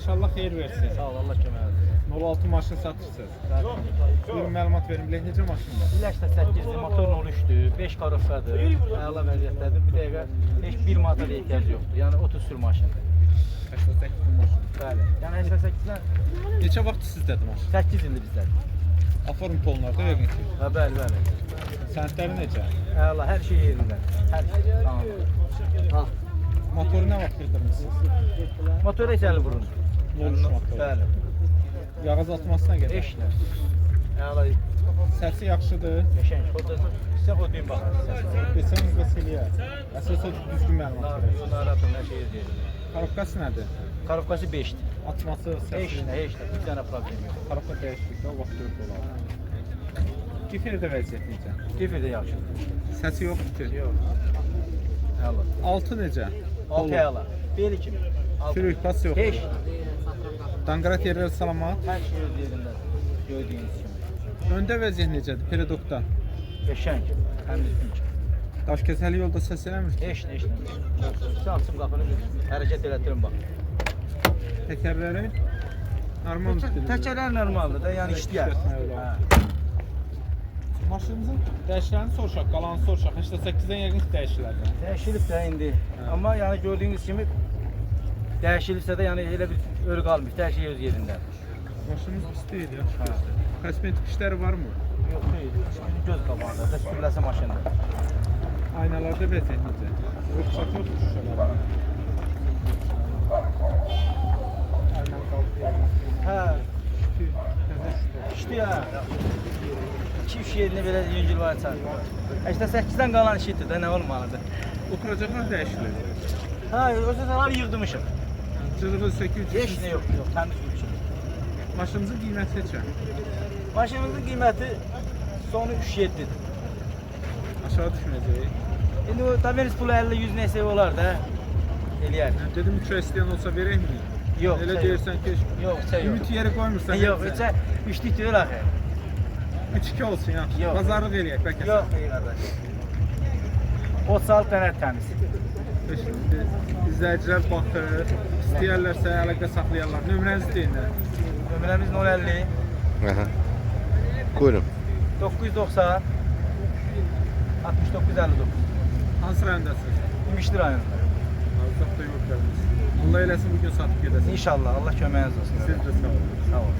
Qardaş Allah xeyir versin. Sağ ol, Allah kömək olsun. 06 maşın satırsınız. Buyurun məlumat verin. Bilək necə maşınlar? İləşdə 8-dir, motor 13-dür, 5 karosadır, əla vəziyyətdədir. Bir dəqiqə heç bir manata da ehtiyac yoxdur. Yəni 30 sür maşındır. 88 maşın. Bəli. Yəni 88-dən Neçə vaxt sizdədir maşın? 8 ildir bizdədir. Aforum pollarda yəqin ki. Ha, bəli, bəli. Sənədləri necə? Əla, hər şey yerində. Hər şey. Tamam. Ha. Motoru nə vaxt qırdırmısınız? Motora heç əli vurun. 13 motor. Bəli. Yağız atmasına qədər. Heç nə. Əla, Səsi yaxşıdır. qəşəng. Orada sizə xodlayın baxarsınız. Desəm bəsəliyə. Əsasən düzgün məlumat verir. Bunlar hər şey yerində. Karobkası nədir? Karovkası 5'dir. Atması, səsi. Heç nə. Bir dənə problem yox. Karobka dəyişdikdə o vaxt 4 olar. Kifirdə vəziyyət necə? Kefir də yaxşıdır. Səsi yoxdur ki. Yox. Əla. Altı necə? 6 əla. Beli kimi. Sürük pas yoxdur. Heç. Danqarat yerləri salamat. Hər şey öz yerində. Gördüyünüz kimi. Öndə vəziyyət necədir? Pedokda. Qəşəng. Təmiz gün kimi. Daş kəsəli yolda səs eləmir ki. Heç nə, heç nə. Açım qapını, hərəkət elətdirin bax. Təkərləri normal üstüdür. Təkərlər normaldır da, yəni işləyər. Maşınımızın dəyişlərini soruşaq, qalanı soruşaq. 88-dən yəqin ki dəyişirlər. Dəyişilib də indi. Amma yəni gördüyünüz kimi dəyişilibsə də yəni elə bir ölü qalmayıb. Hər şey öz yerindədir. Maşınımız pis deyil, yaxşı. Kosmetik işləri varmı? Yox deyil. Göz qabağında da sürüləsə maşındır. Aynalarda vəziyyət necə? Ruxsat yoxdur şüşələrdə. Hə. İşte ya. Çift yerini belə yüngül var çar. 88-dən qalan işidir də, nə olmalıdır? Oturacaqlar dəyişilir. Hə, özü də yığdırmışım. Cılığı 800. Heç nə yox, təmiz bir şey. Maşınımızın qiyməti neçə? Maşınımızın qiyməti sonu 3.7-dir. Aşağı düşməyəcək. İndi o Tamiris pulu 50-100 nəsə olar da. Eləyər. Dedim 3 istəyən olsa verəkmi? Yox, Elə yox. deyirsən ki, Yox, yox. ümid yeri qoymursan. Yox, üçə üçlük deyil axı. 3-2 olsun yaxşı. Yox. Bazarlıq eləyək bəlkə. Yox, ey qardaş. O sal dənə təmiz. İzləyicilər baxır, istəyərlərsə əlaqə saxlayarlar. Nömrənizi deyin də. Nömrəmiz 050 Aha. Buyurun. 990 6959. Hansı rayondasınız? Ümişli rayonunda. Uzaqda yox gəliniz. Allah eləsin bugün satıb gedəsiniz. İnşallah Allah köməyiniz olsun. Siz də sağ olun. Sağ olun.